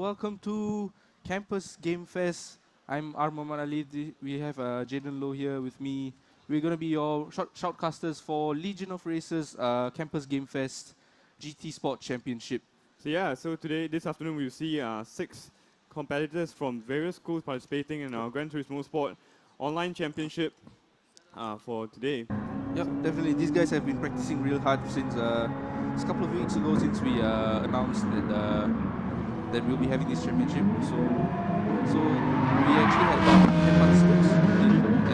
welcome to Campus Game Fest. I'm Armaman Ali. We have Jaden Low here with me. We're going to be your shoutcasters for Legion of Races Campus Game Fest GT Sport Championship. So today, this afternoon, we'll see 6 competitors from various schools participating in our Gran Turismo Sport online championship for today. Yep, definitely. These guys have been practicing real hard since a couple of weeks ago, since we announced that we'll be having this championship. So we actually had about 10 participants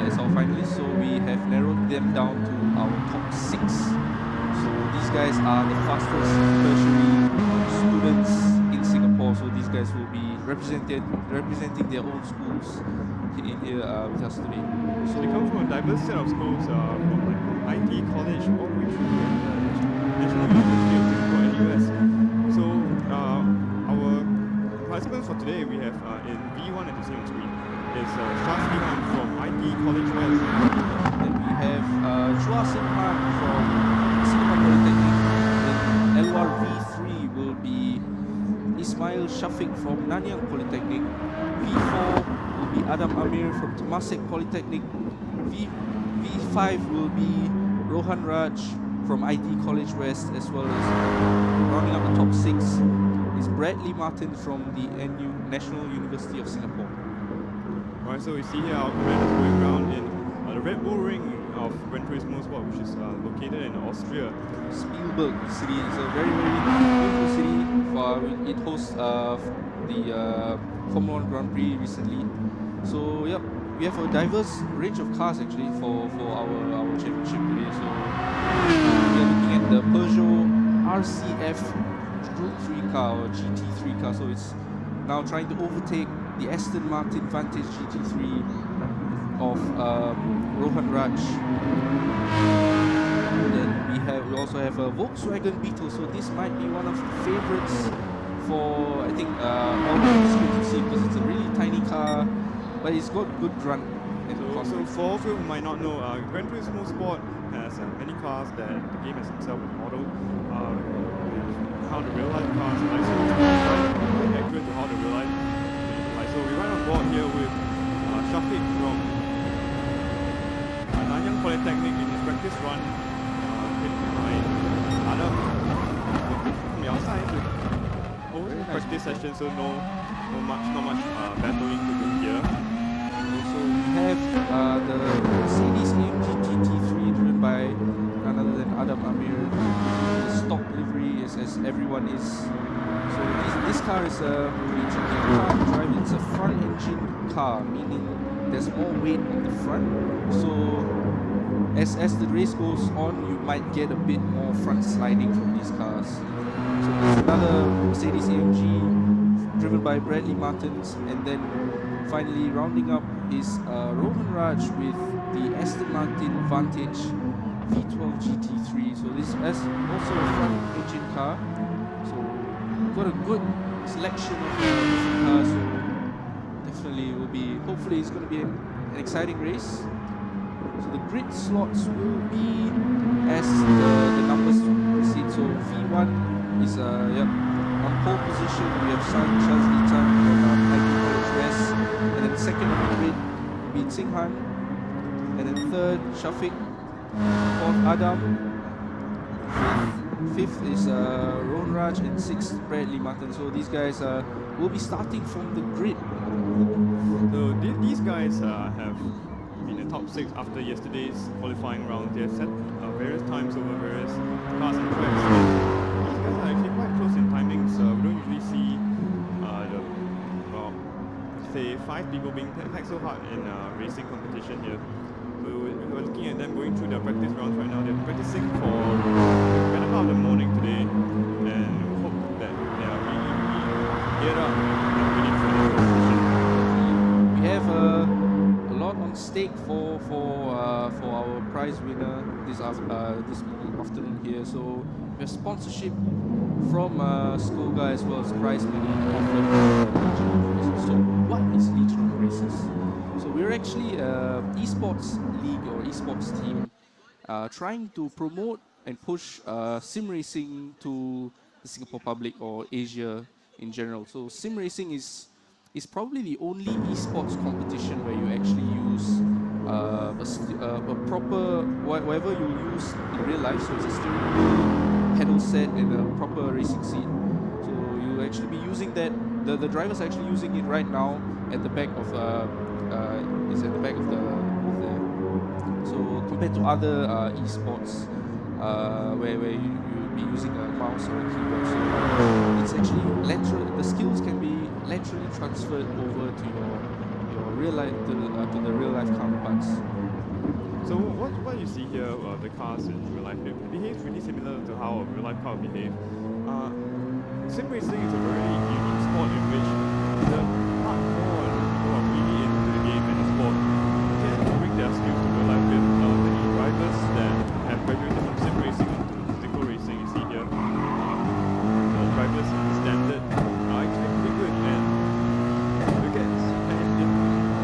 as our finalists. So we have narrowed them down to our top 6. So these guys are the fastest tertiary students in Singapore. So these guys will be representing their own schools in here with us today. So they come from a diverse set of schools, from like IT college all the way through the National University of Singapore and US. So our participants for today, we have in V1 at the same screen is Shah Han from IT College West. Then we have Chua Sin Han from Singapore Polytechnic. Then LR V3 will be Ismail Shafiq from Nanyang Polytechnic. V4 will be Adam Amir from Temasek Polytechnic. V5 will be Rohan Raj from IT College West, as well as rounding up the top 6 is Bradley Martin from the National University of Singapore. Alright, so we see here our commanders going around in the Red Bull Ring of Gran Turismo Sport, which is located in Austria. Spielberg city is a very, very beautiful city. It hosts the Formula 1 Grand Prix recently. So yep, we have a diverse range of cars actually for our championship today. So we are looking at the Peugeot RCF Group 3 car or GT3 car. So it's now trying to overtake the Aston Martin Vantage GT3 of Rohan Raj. Then we also have a Volkswagen Beetle. So this might be one of the favorites for, I think, all of us to see, because it's a really tiny car, but it's got good run. So for all of you who might not know, Gran Turismo Sport has many cars that the game has itself modeled. How the real life cars are like, so it's quite accurate to how the real life like. So we ride on board here with Shafiq from Nanyang Polytechnic in his practice run, hit behind Adam from the outside. Nice practice session, so not much battling to do here. So we have the Mercedes AMG GT3 driven by none other than Adam Amir. The stock livery is as everyone is. So this car is a pretty tricky car to drive. It's a front engine car, meaning there's more weight on the front. So as the race goes on, you might get a bit more front sliding from these cars. So there's another Mercedes AMG driven by Bradley Martins, and then finally rounding up is Rohan Raj with the Aston Martin Vantage V12 GT3. So this is also a front engine car. So we've got a good selection of different cars. So definitely will be, hopefully it's going to be an exciting race. So the grid slots will be as the numbers proceed. So V1 is on pole position. We have Shazli Chan from IT College West, and then second on the grid will be Sing Han, and then third Shafiq, fourth Adam, fifth is Rohan Raj, and sixth Bradley Martin. So these guys will be starting from the grid. So these guys have been in the top 6 after yesterday's qualifying round. They have set various times over various cars and tracks. These guys are actually quite close in timings. We don't usually see say 5 people being packed so hard in racing competition here. We're looking at them going through their practice rounds right now. They're practicing for the better part of the morning today, and hope that they are really geared up and ready for this competition. We have a lot on stake for our prize winner this afternoon here. So we have sponsorship from Skoga as well as prize money offered for Legion of Races. So what is Legion of Races? So we're actually esports league or esports team trying to promote and push sim racing to the Singapore public or Asia in general. So sim racing is probably the only esports competition where you actually use a proper whatever you use in real life. So it's a steering wheel, pedal set, and a proper racing seat. So you'll actually be using that. The driver's actually using it right now at the back of is at the back of the booth there. So compared to other esports where you'll be using a mouse or a keyboard, so it's actually lateral. The skills can be laterally transferred over to your real life to the real life counterparts. So what you see here, the cars in real life, it behaves really similar to how a real life car would behave. Sim racing is a very unique sport in which the hardcore people are really into the game and the sport can bring their skills to real life. With many drivers that have graduated from sim racing into physical racing, you see here. The drivers in the standard are actually pretty good, and look at the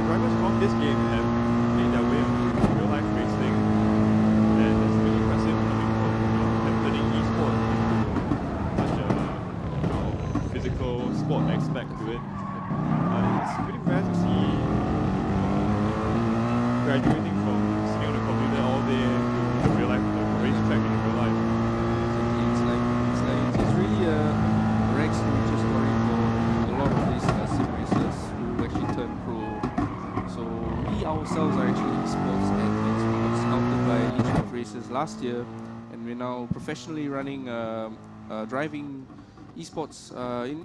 drivers from this game have made their way into real life racing, and it's really impressive coming from them turning e-sport into such a physical sport aspect to it. It's pretty rare to see graduating from sitting on a computer all day to the real life, the racetrack in real life. It's really a Rex riches story for a lot of these sim racers who actually turn pro. So we ourselves are actually esports athletes. We got scouted by Legion of Racers last year, and we're now professionally running driving esports in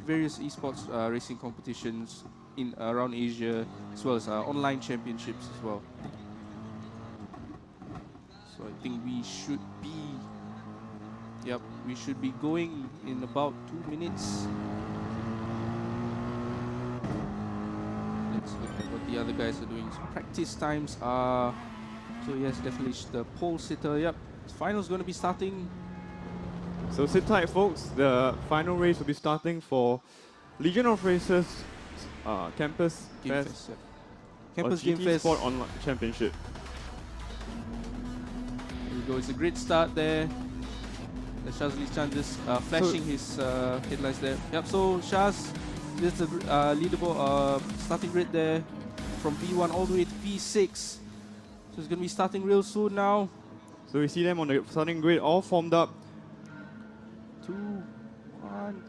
various esports racing competitions in around Asia, as well as online championships as well. So I think we should be going in about 2 minutes. Let's look at what the other guys are doing. So practice times are, so yes, definitely the pole sitter. Yep, final's going to be starting. So sit tight, folks. The final race will be starting for Legion of Racers Campus Game Fest, Fest, Campus or Game GT Fest. Sport Online Championship. There we go. It's a great start there. The Shazli Chan just flashing his headlights there. Yep. So Shaz, this is the leaderboard starting grid there from P1 all the way to P6. So it's going to be starting real soon now. So we see them on the starting grid, all formed up. 2, 1.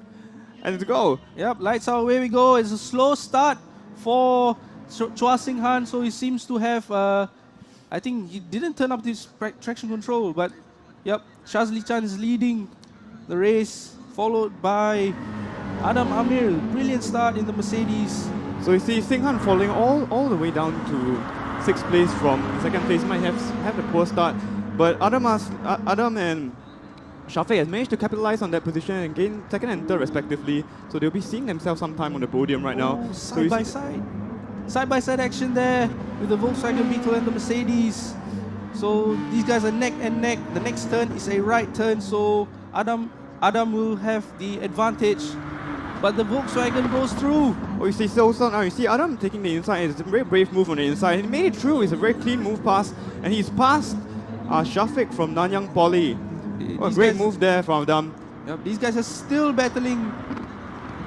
And let's go. Yep, lights out, away we go. It's a slow start for Chua Sing Han, so he seems to have, I think he didn't turn up this traction control, but yep, Shazli Chan is leading the race, followed by Adam Amir. Brilliant start in the Mercedes. So you see Sing Han falling all the way down to 6th place from 2nd place. Might have the poor start, but Adam and Shafiq has managed to capitalize on that position and gain 2nd and 3rd respectively. So they'll be seeing themselves sometime on the podium right now. Side by side action there with the Volkswagen Beetle and the Mercedes. So these guys are neck and neck. The next turn is a right turn, so Adam will have the advantage. But the Volkswagen goes through. Oh, you see, so now you see Adam taking the inside. It's a very brave move on the inside. He made it through. It's a very clean move pass, and he's passed Shafiq from Nanyang Poly. Oh, a great move there from Adam. Yep, these guys are still battling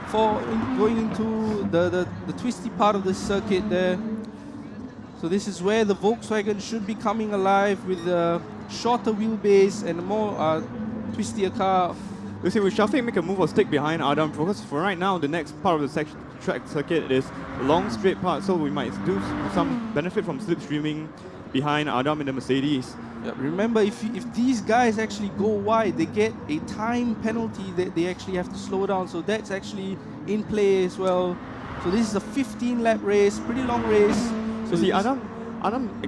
for going into the twisty part of the circuit there. So this is where the Volkswagen should be coming alive with a shorter wheelbase and a more twistier car. You see, will Shafiq make a move or stick behind Adam? Because for right now, the next part of the track circuit is a long straight part, so we might do some benefit from slipstreaming behind Adam in the Mercedes. Yeah, remember, if these guys actually go wide, they get a time penalty that they actually have to slow down. So that's actually in play as well. So this is a 15-lap race, pretty long race. So see, Adam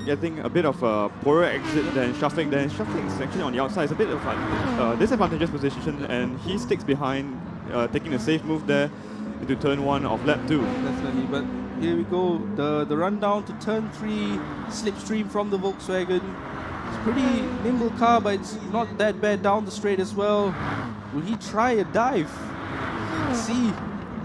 getting a bit of a poorer exit than Shafiq. Then Shafiq is actually on the outside. It's a bit of a disadvantageous position, and he sticks behind, taking a safe move there into turn 1 of lap 2. Definitely, but here we go. The run down to turn 3, slipstream from the Volkswagen. It's a pretty nimble car, but it's not that bad down the straight as well. Will he try a dive? Let's see,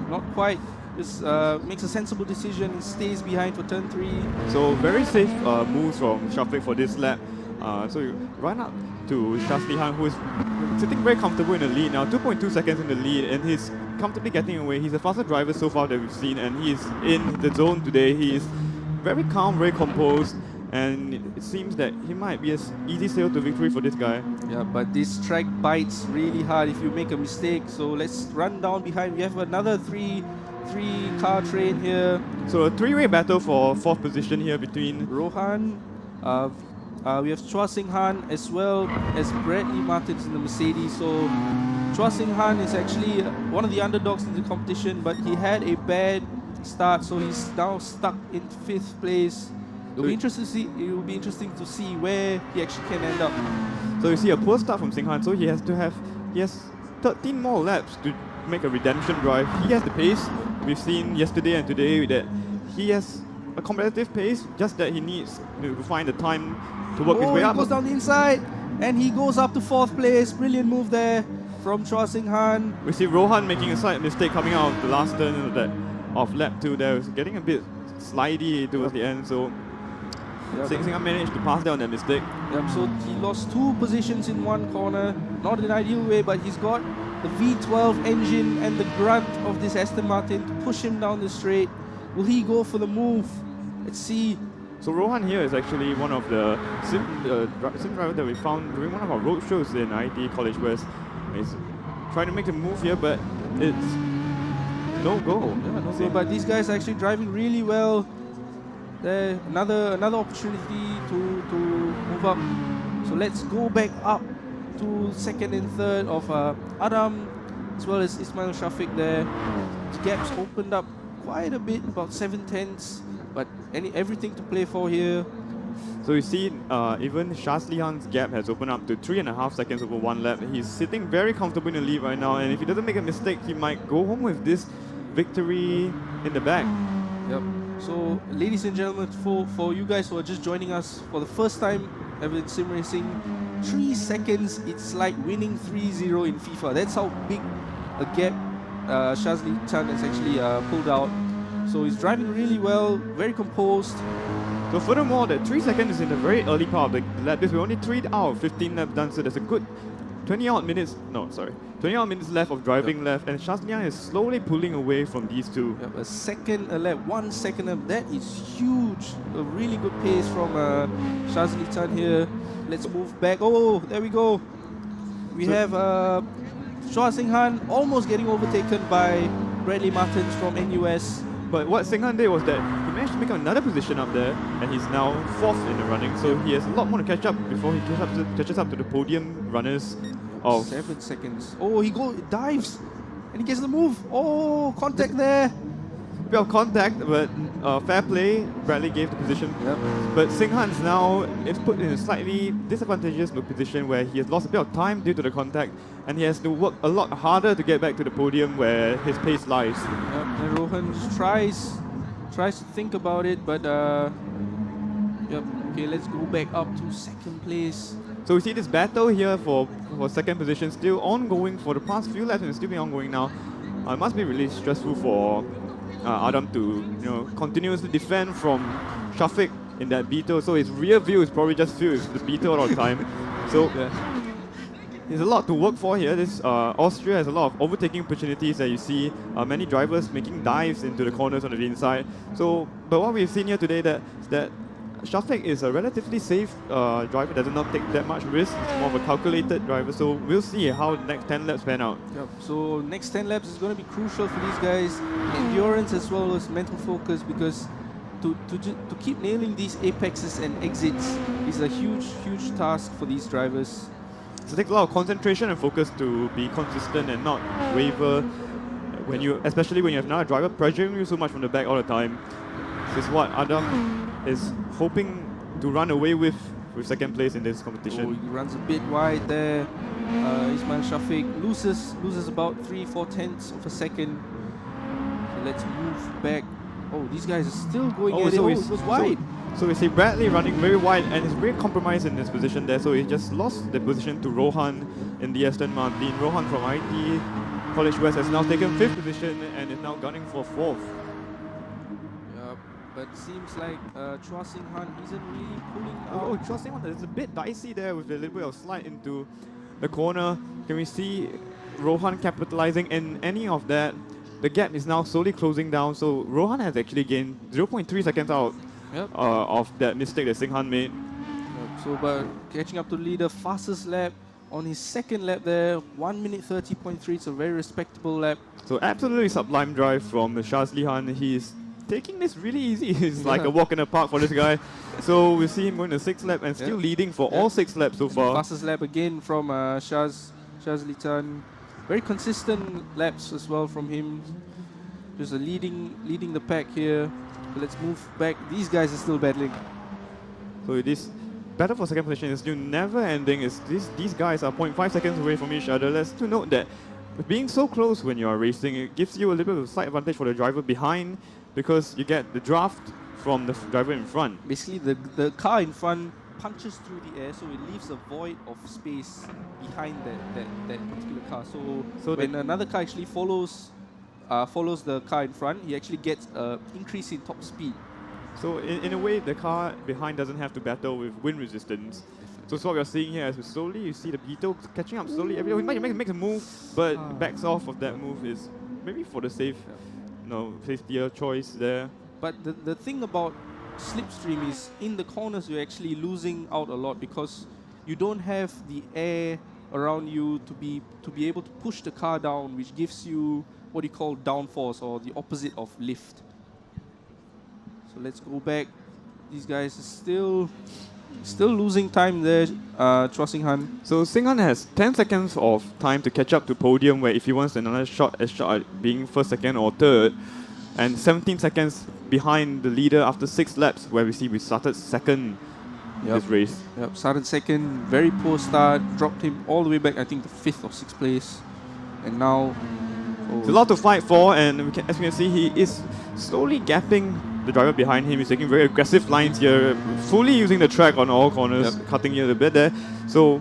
not quite. Just makes a sensible decision and stays behind for turn 3. So very safe moves from Shafiq for this lap. So you run up to Shazli Han, who is sitting very comfortable in the lead now, 2.2 seconds in the lead, and he's comfortably getting away. He's the fastest driver so far that we've seen, and he's in the zone today. He is very calm, very composed, and it seems that he might be an easy sail to victory for this guy. Yeah, but this track bites really hard if you make a mistake. So let's run down behind. We have another three-car train here. So a three-way battle for 4th position here between Rohan, we have Chua Sing Han as well as Bradley Martins in the Mercedes. So Chua Sing Han is actually one of the underdogs in the competition, but he had a bad start, so he's now stuck in 5th place. It will be interesting to see where he actually can end up. So you see a poor start from Sing Han, so he has 13 more laps to make a redemption drive. He has the pace. We've seen yesterday and today that he has a competitive pace, just that he needs to find the time to work his way up. He goes down the inside and he goes up to 4th place. Brilliant move there from Chua Sing Han. We see Rohan making a slight mistake coming out of the last turn of lap 2 there. It was getting a bit slidey towards the end, so Sing Han managed to pass down that mistake. So he lost 2 positions in one corner. Not in an ideal way, but he's got the V12 engine and the grunt of this Aston Martin to push him down the straight. Will he go for the move? Let's see. So Rohan here is actually one of the sim drivers that we found during one of our road shows in IIT College West. He's trying to make a move here, but it's no go. Yeah, no go. But these guys are actually driving really well. There, another opportunity to move up. So let's go back up to 2nd and 3rd of Adam as well as Ismail Shafiq there. The gaps opened up quite a bit, about 7/10, but everything to play for here. So you see, even Shazli Han's gap has opened up to 3.5 seconds over 1 lap. He's sitting very comfortable in the lead right now, and if he doesn't make a mistake, he might go home with this victory in the bag. Yep. So, ladies and gentlemen, for you guys who are just joining us for the first time ever in sim racing, 3 seconds, it's like winning 3-0 in FIFA. That's how big a gap Shazli Chan has actually pulled out. So he's driving really well, very composed. So furthermore, that 3 seconds is in the very early part of the lap. We're only 3 out of 15 laps done, so there's a good 20 odd minutes left of driving left, and Shazli is slowly pulling away from these two. Yep, a second a lap, 1 second a lap, that is huge. A really good pace from Shazli Chan here. Let's move back. Oh, there we go. We have Chua Sing Han almost getting overtaken by Bradley Martins from NUS. But what Sing Han did was that he managed to make another position up there, and he's now 4th in the running, so he has a lot more to catch up before he catches up to the podium runners of 7 seconds. Oh, he dives, and he gets the move. Oh, contact there. A bit of contact, but fair play. Bradley gave the position. Yep. But Sing Han's now is put in a slightly disadvantageous position where he has lost a bit of time due to the contact, and he has to work a lot harder to get back to the podium where his pace lies. Yep. And Rohan just tries to think about it, but yep. Okay, let's go back up to 2nd place. So we see this battle here for 2nd position still ongoing for the past few laps, and it's still been ongoing now. It must be really stressful for Adam to continuously defend from Shafiq in that Beetle. So his rear view is probably just filled with the Beetle all the time. So there's a lot to work for here. This Austria has a lot of overtaking opportunities that you see many drivers making dives into the corners on the inside. So, but what we've seen here today that Shafiq is a relatively safe driver, does not take that much risk. It's more of a calculated driver, so we'll see how the next 10 laps pan out. Yep. So next 10 laps is going to be crucial for these guys. Endurance as well as mental focus, because to keep nailing these apexes and exits is a huge task for these drivers. So it takes a lot of concentration and focus to be consistent and not waver, especially when you have another driver pressuring you so much from the back all the time. This is what Adam is hoping to run away with 2nd place in this competition. Oh, he runs a bit wide there. Ismail Shafiq loses about 3-4 tenths of a second. So let's move back. Oh, these guys are still going at it. Oh, it goes wide. So we see Bradley running very wide and is very compromised in this position there. So he just lost the position to Rohan in the Aston Martin. Rohan from IIT College West has now taken 5th position and is now gunning for 4th. But seems like Chua Sing Han isn't really pulling Oh, out. Chua Sing Han is a bit dicey there with a little bit of slide into the corner. Can we see Rohan capitalizing in any of that? The gap is now slowly closing down, so Rohan has actually gained 0.3 seconds out Yep. of that mistake that Sing Han made. So, but catching up to the leader, fastest lap on his second lap there, 1 minute 30.3. It's a very respectable lap. So absolutely sublime drive from Shazli Han. He's taking this really easy. It's like a walk in the park for this guy. So we see him going to 6th lap and still leading for all 6 laps so far. Fastest lap again from Shazli Chan. Very consistent laps as well from him. Just leading the pack here. But let's move back. These guys are still battling. So this battle for second position is still never ending. These guys are 0.5 seconds away from each other. Let's to note that being so close when you are racing, it gives you a little bit of slight advantage for the driver behind because you get the draft from the driver in front. Basically, the car in front punches through the air, so it leaves a void of space behind that particular car. So when another car actually follows the car in front, he actually gets an increase in top speed. So in a way, the car behind doesn't have to battle with wind resistance. So what we're seeing here is you see the Beetle catching up slowly. He makes a move, but backs off of that move is maybe for the safetier choice there. But the thing about Slipstream is in the corners you're actually losing out a lot because you don't have the air around you to be able to push the car down, which gives you what you call downforce, or the opposite of lift. So let's go back. These guys are still losing time there, Chua Sing Han. So Sing Han has 10 seconds of time to catch up to podium, where if he wants another shot at being first, second or third, and 17 seconds behind the leader after 6 laps, where we started second in this race. Yep, started second, very poor start, dropped him all the way back, I think, to 5th or 6th place. And now... There's a lot to fight for, and as we can see, he is slowly gapping the driver behind him. He's taking very aggressive lines here, fully using the track on all corners, cutting in a bit there. So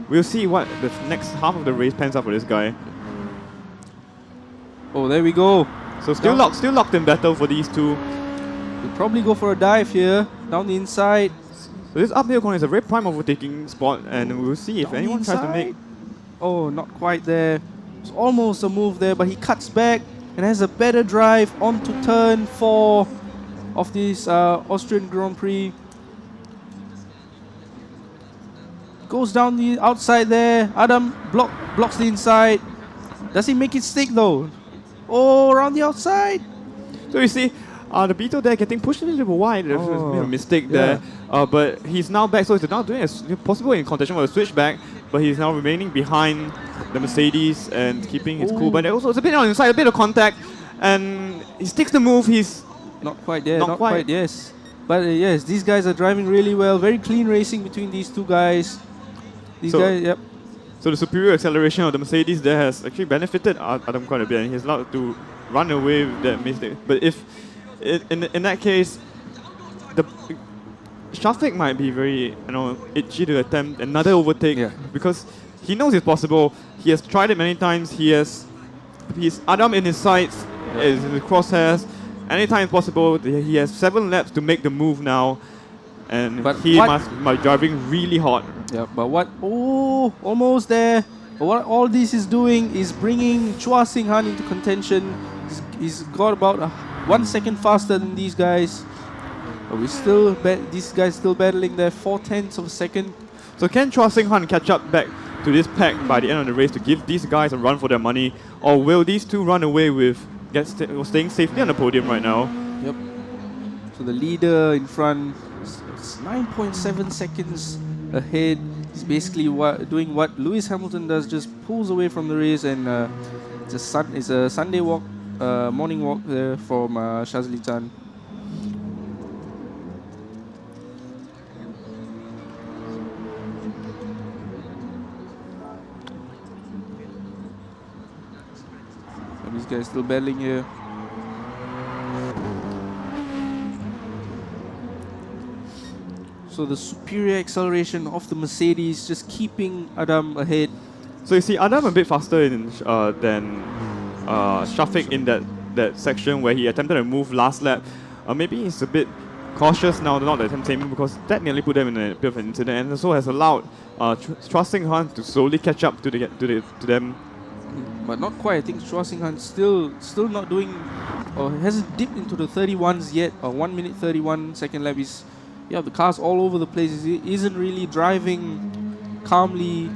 we'll see what the next half of the race pans out for this guy. Oh, there we go. So still locked in battle for these two. We'll probably go for a dive here, down the inside. So this uphill corner is a very prime overtaking spot, and we'll see if anyone tries to make... Oh, not quite there. It's almost a move there, but he cuts back and has a better drive onto turn 4 of this Austrian Grand Prix. Goes down the outside there. Adam blocks the inside. Does he make it stick though? Oh, around the outside. So you see, the Beetle there getting pushed a little bit wide. There's a mistake there. But he's now back, so he's now doing as possible in contention for a switchback, but he's now remaining behind the Mercedes and keeping his cool. But also it's a bit on the inside, a bit of contact, and he sticks the move. He's not quite there, not quite, yes. But yes, these guys are driving really well. Very clean racing between these two guys. These guys, yep. So the superior acceleration of the Mercedes there has actually benefited Adam quite a bit, and he's allowed to run away with that mistake. But if in that case, the Shafiq might be very itchy to attempt another overtake because he knows it's possible. He has tried it many times. He's Adam in his sights, in his crosshairs. Anytime possible. He has 7 laps to make the move now, and he must be driving really hard. Yeah, but almost there. But what all this is doing is bringing Chua Sing Han into contention. He's got about 1 second faster than these guys. But these guys still battling there, 0.4 of a second. So can Chua Sing Han catch up back to this pack by the end of the race to give these guys a run for their money, or will these two run away with staying safely on the podium right now? Yep. So the leader in front is 9.7 seconds ahead. He's basically doing what Lewis Hamilton does, just pulls away from the race, and it's a Sunday walk, morning walk there from Shazli Chan. And these guys still battling here. So the superior acceleration of the Mercedes just keeping Adam ahead. So you see Adam a bit faster than Shafiq in that section where he attempted a move last lap. maybe he's a bit cautious now, not the attempt same, because that nearly put them in a bit of an incident, and also has allowed Chua Sing Han to slowly catch up to them. But not quite. I think Chua Sing Han still not doing, or hasn't dipped into the 31s yet. 1 minute 31 second lap is, yeah, the car's all over the place. He isn't really driving calmly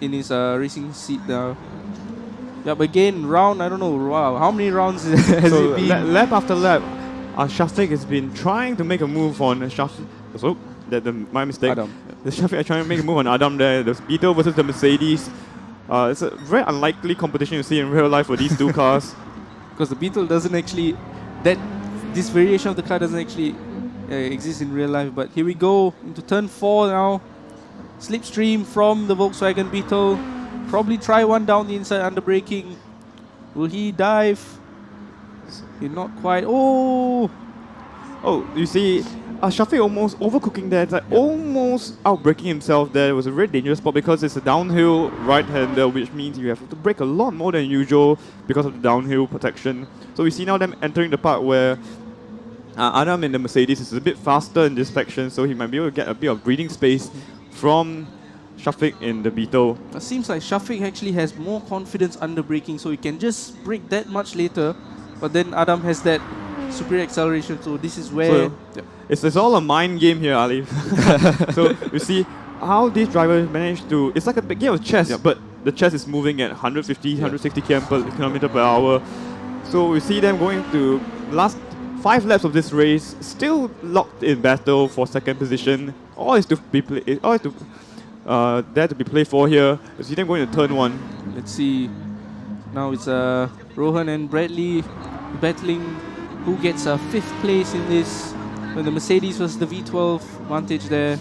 in his racing seat now. Yeah, but again, round, I don't know, wow, how many rounds has it been? Lap after lap, Shafiq has been trying to make a move on Shafiq. So, my mistake. Adam. The Shafiq are trying to make a move on Adam there. The Beetle versus the Mercedes. It's a very unlikely competition you see in real life for these two cars. Because the Beetle doesn't actually, this variation of the car doesn't actually exist in real life. But here we go into turn 4 now. Slipstream from the Volkswagen Beetle. Probably try one down the inside under braking. Will he dive? He's not quite. Oh, you see, Shafiq almost overcooking there. It's like almost outbraking himself there. It was a very dangerous spot because it's a downhill right-hander, which means you have to brake a lot more than usual because of the downhill protection. So we see now them entering the part where Adam in the Mercedes is a bit faster in this section, so he might be able to get a bit of breathing space from Shafiq in the Beetle. it seems like Shafiq actually has more confidence under braking, so he can just brake that much later. But then Adam has that superior acceleration, so this is where... So, it's all a mind game here, Ali. So you see how these drivers manage to... It's like a big game of chess, but the chess is moving at 150, 160 km per hour. So we see them going to last 5 laps of this race, still locked in battle for second position. All is to be there to be played for here. You see them going to turn 1. Let's see. Now it's Rohan and Bradley battling who gets a 5th place in this. When the Mercedes was the V12 advantage there.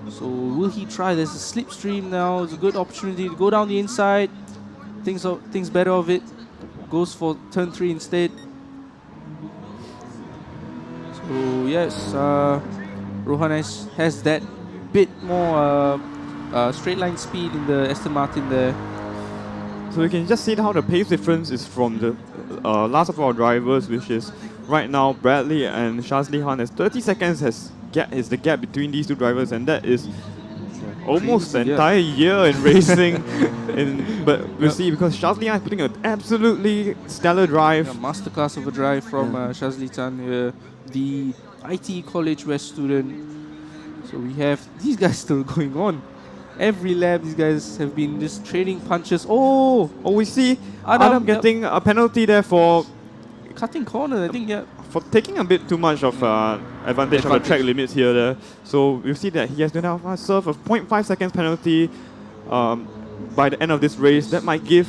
So will he try? There's a slipstream now. It's a good opportunity to go down the inside. Thinks better of it. Goes for turn 3 instead. So yes, Rohan has that bit more straight line speed in the Aston Martin there. So you can just see how the pace difference is from the last of our drivers, which is right now Bradley and Shazli Khan. As 30 seconds is the gap between these two drivers, and that is almost the entire year in racing. But we'll see, because Shazli Khan is putting an absolutely stellar drive. Masterclass of a drive from Shazli Khan, the IT College West student. So we have these guys still going on. Every lap, these guys have been just trading punches. Oh, we see Adam getting a penalty there for cutting corner, I think, yeah. For taking a bit too much of advantage of the track limits here. There. So we'll see that he has to now serve a 0.5 seconds penalty by the end of this race. That might give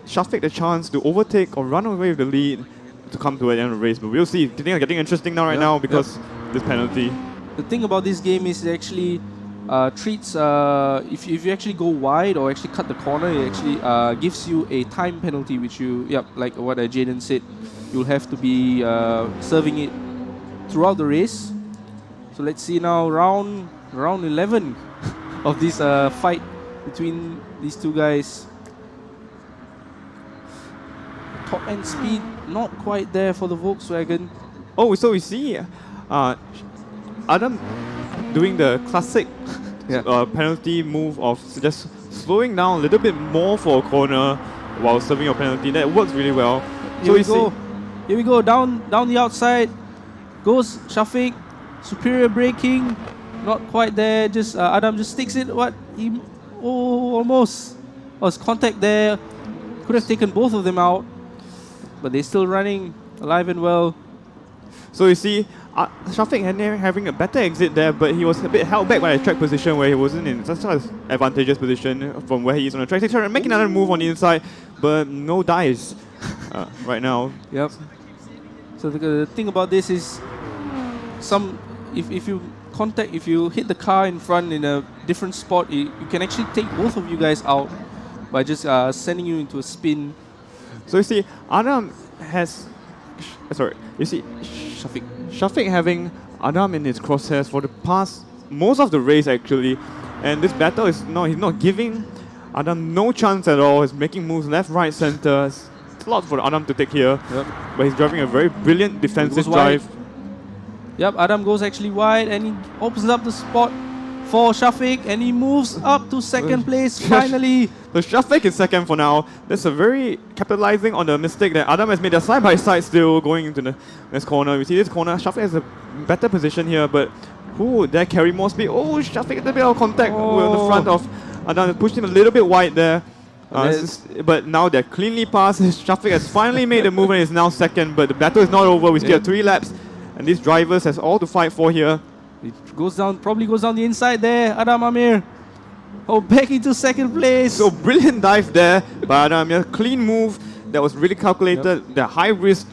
Shafiq the chance to overtake or run away with the lead to come to the end of the race. But we'll see. Things are getting interesting now now because this penalty. The thing about this game is it actually treats, if you actually go wide or actually cut the corner, it actually gives you a time penalty, which like what Jaden said, you'll have to be serving it throughout the race. So let's see now, round 11 of this fight between these two guys. Top end speed not quite there for the Volkswagen. Oh, so we see Adam doing the classic penalty move of just slowing down a little bit more for a corner while serving your penalty. That works really well. Here we go, down the outside. Goes Shafiq, superior braking, not quite there. Just Adam just sticks it. Almost. Was contact there. Could have taken both of them out, but they're still running alive and well. So you see, Shafiq having a better exit there, but he was a bit held back by the track position where he wasn't in such an advantageous position from where he is on the track. He's trying to make another move on the inside, but no dice right now. Yep. So the thing about this is, if you hit the car in front in a different spot, you can actually take both of you guys out by just sending you into a spin. So you see, Adam has, Shafiq having Adam in his crosshairs for the past most of the race actually, and this battle is he's not giving Adam no chance at all. He's making moves left, right, center, a lot for Adam to take here. Yep. But he's driving a very brilliant defensive Goes wide. drive. Yep, Adam goes actually wide and he opens up the spot for Shafiq and he moves up to second place finally. So Shafiq is second for now. That's a very capitalizing on the mistake that Adam has made. They're side by side still going into the next corner. You see this corner, Shafiq has a better position here, but who would dare carry more speed? Oh, Shafiq had a bit of contact on the front of Adam, pushed him a little bit wide there. But now they're cleanly passed. Shafiq has finally made the move and is now second, but the battle is not over. We still have 3 laps, and these drivers has all to fight for here. It goes down, probably goes down the inside there, Adam Amir. Oh, back into second place. So brilliant dive there by Adam Amir. Clean move that was really calculated. The high risk,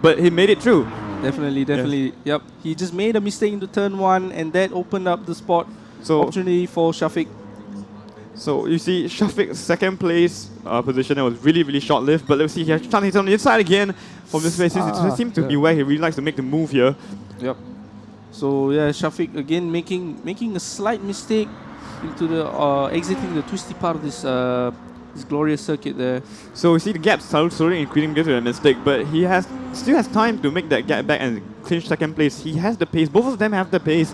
but he made it through. Definitely. Yep. He just made a mistake into turn 1 and that opened up the spot. So Opportunity for Shafiq. So you see Shafiq's second place position that was really short-lived, but let's see here, he's on the inside again from this place. It seems to be where he really likes to make the move here. Yep. So yeah, Shafiq again making a slight mistake into the exiting the twisty part of this glorious circuit there. So you see the gap slowly increasing due to the mistake, but he still has time to make that gap back and clinch second place. He has the pace. Both of them have the pace.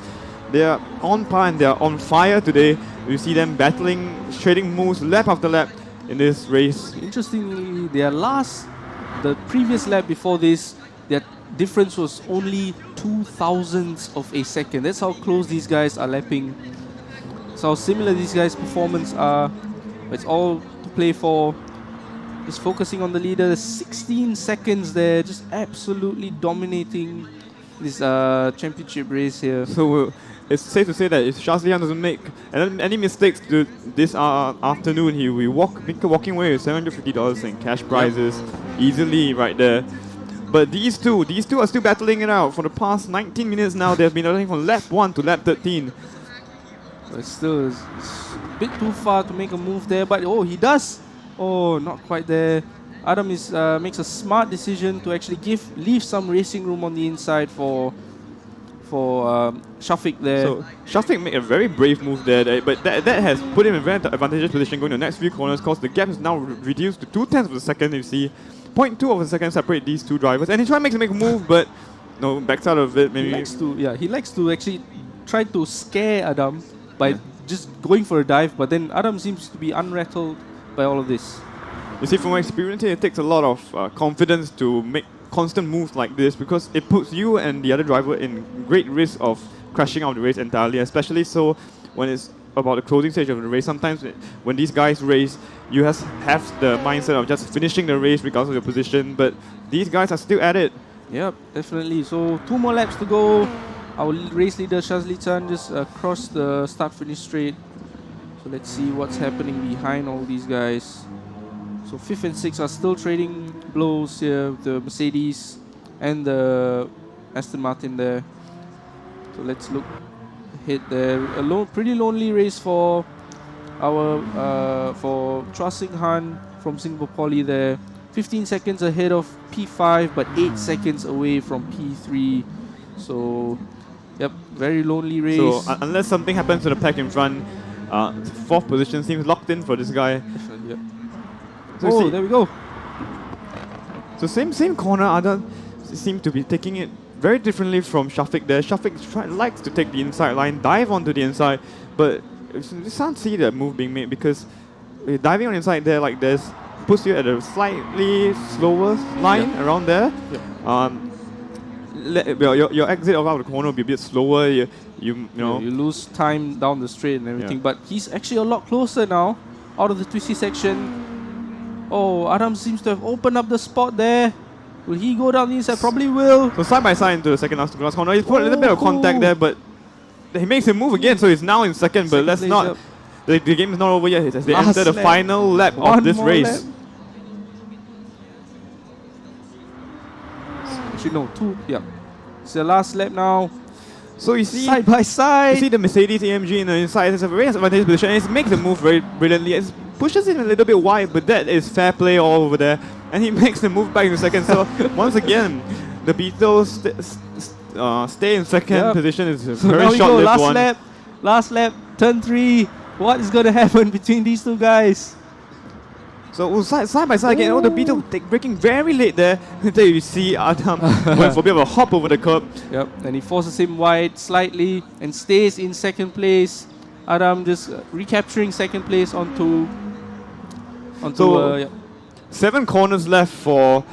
They are on par and they are on fire today. You see them battling, trading moves lap after lap in this race. Interestingly, the previous lap before this, their difference was only 0.02 of a second. That's how close these guys are lapping. That's how similar these guys' performance are. It's all to play for. Just focusing on the leader, 16 seconds there, just absolutely dominating this championship race here. So it's safe to say that if Shazlian doesn't make any mistakes this afternoon, he will walking away with $750 in cash prizes easily right there. But these two are still battling it out. For the past 19 minutes now, they've been battling from lap 1 to lap 13. But still, it's a bit too far to make a move there. But oh, he does. Oh, not quite there. Adam makes a smart decision to actually leave some racing room on the inside for Shafiq there. So Shafiq made a very brave move there, but that has put him in a very advantageous position going to the next few corners because the gap is now reduced to 0.2 of a second. You see, 0.2 of a second separate these two drivers, and he tried to make a move, but no, backs out of it. Maybe he likes to actually try to scare Adam by just going for a dive, but then Adam seems to be unrattled by all of this. You see, from my experience, it takes a lot of confidence to make constant moves like this because it puts you and the other driver in great risk of crashing out of the race entirely, especially so when it's about the closing stage of the race. Sometimes when these guys race, you have the mindset of just finishing the race regardless of your position, but these guys are still at it. Yep, definitely. So 2 more laps to go. Our race leader Shazli Chan just crossed the start-finish straight. So let's see what's happening behind all these guys. So 5th and 6th are still trading blows here with the Mercedes and the Aston Martin there. So let's look ahead there. A pretty lonely race for Chua Sing Han from Singapore Poly there. 15 seconds ahead of P5, but 8 seconds away from P3. So, yep, very lonely race. So unless something happens to the pack in front, 4th position seems locked in for this guy. Definitely, yep. So there we go. So same corner, Adam seem to be taking it very differently from Shafiq there. Shafiq likes to take the inside line, dive onto the inside, but you can't see that move being made because diving on the inside there like this puts you at a slightly slower line around there. Your exit out of the corner will be a bit slower. You lose time down the straight and everything. But he's actually a lot closer now, out of the twisty section. Oh, Adam seems to have opened up the spot there. Will he go down the inside? Probably will. So side by side into the second last corner. He's put a little bit of contact there, but he makes him move again. So he's now in second. But let's not. The game is not over yet. As they enter the final lap of this race. Actually, no, 2. Yeah, it's the last lap now. So you see, side by side. You see the Mercedes AMG in the inside. It's a very advantageous position. And it makes the move very brilliantly. It pushes him a little bit wide, but that is fair play all over there. And he makes the move back in second. So once again, the Beatles stay in second position. It's a very short-lived one. Last lap, turn 3. What is going to happen between these two guys? So side by side again, the Beetle braking very late there. Until you see Adam went for a bit of a hop over the curb. Yep, and he forces him wide slightly and stays in second place. Adam just recapturing second place onto So, yep. 7 corners left for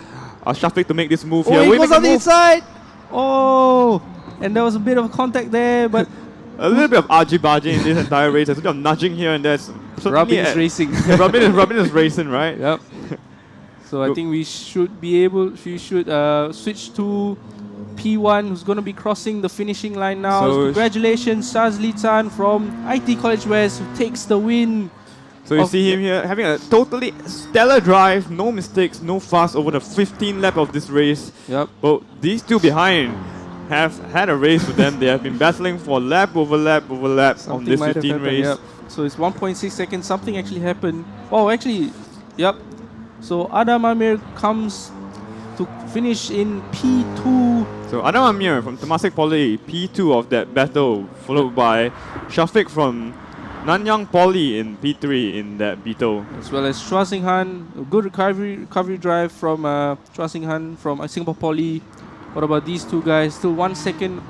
Shafiq to make this move Oh, here. he Will he goes make on a the move? inside. Oh, and there was a bit of contact there, but A little bit of argy-bargy in this entire race. There's a bit of nudging here and there. Robin is racing. Robin is racing, right? Yep. So I Good. think we should switch to P1, who's going to be crossing the finishing line now. So Congratulations, Shazli Chan from IT College West, who takes the win. So you see him here having a totally stellar drive, no mistakes, no fuss over the 15 lap of this race. Yep. But these two behind have had a race with them. They have been battling for lap over lap over lap on this might have 15 happened, race. yep. So it's 1.6 seconds. Something actually happened. Oh, actually, yep. So Adam Amir comes to finish in P2. So Adam Amir from Temasek Poly, P2 of that battle, followed by Shafiq from Nanyang Poly in P3 in that Beetle. As well as Chua Sing Han, a good recovery drive from Chua Sing Han from Singapore Poly. What about these two guys? Still 1 second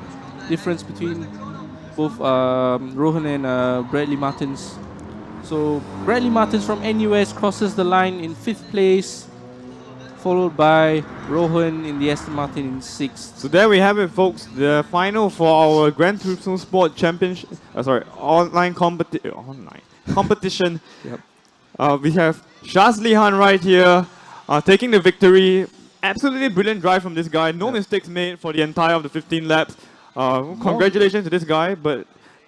difference between both Rohan and Bradley Martins. So Bradley Martins from NUS crosses the line in 5th place, followed by Rohan in the Aston Martin in 6th. So there we have it, folks. The final for our Gran Turismo Sport Championship. Online competition. Yep. We have Shazli Han right here, taking the victory. Absolutely brilliant drive from this guy. No mistakes made for the entire of the 15 laps. Congratulations to this guy, but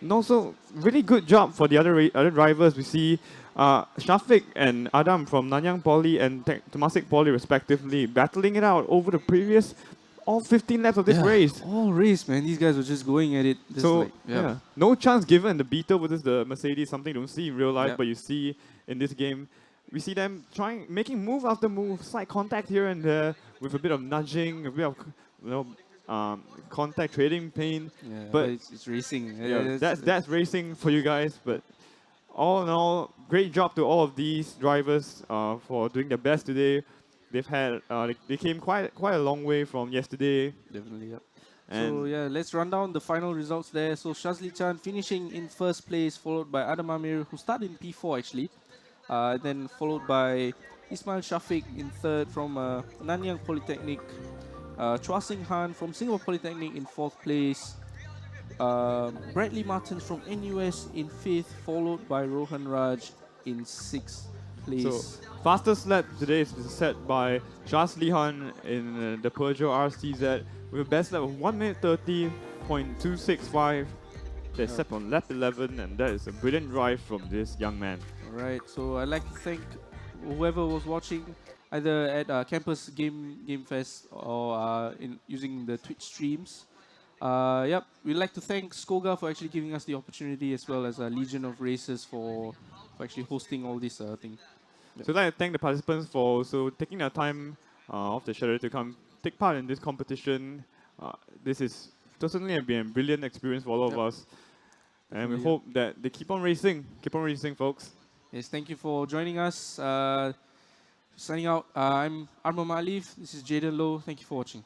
also really good job for the other drivers. We see Shafiq and Adam from Nanyang Poly and Temasek Poly respectively battling it out over the previous all 15 laps of this race. All race, man. These guys were just going at it. Just So like, yeah, no chance given. The Beetle versus the Mercedes, something you don't see in real life, Yep. but you see in this game. We see them making move after move, slight contact here and there with a bit of nudging, a bit of contact trading pain. Yeah, but it's racing. yeah, that's racing for you guys. But all in all, great job to all of these drivers for doing their best today. They've had they came quite a long way from yesterday. Definitely, yeah. And So yeah, let's run down the final results there. So Shazli Chan finishing in 1st place, followed by Adam Amir, who started in P4 actually. Then followed by Ismail Shafiq in 3rd from Nanyang Polytechnic. Chua Sing Han from Singapore Polytechnic in 4th place. Bradley Martins from NUS in 5th, followed by Rohan Raj in 6th place. so fastest lap today is set by Shazli Han in the Peugeot RCZ with a best lap of 1 minute 30.265. That's set on lap 11, and that is a brilliant drive from this young man. Alright, so I'd like to thank whoever was watching either at Campus Game Fest or using the Twitch streams. Yep, we'd like to thank Skoga for actually giving us the opportunity, as well as Legion of Racers for actually hosting all this thing. So I'd like to thank the participants for also taking their time off the schedule to come take part in this competition. This is certainly been a brilliant experience for all of us. And we hope that they keep on racing. Keep on racing, folks. Yes, thank you for joining us. Signing out, I'm Arma Malif. This is Jaden Low. Thank you for watching.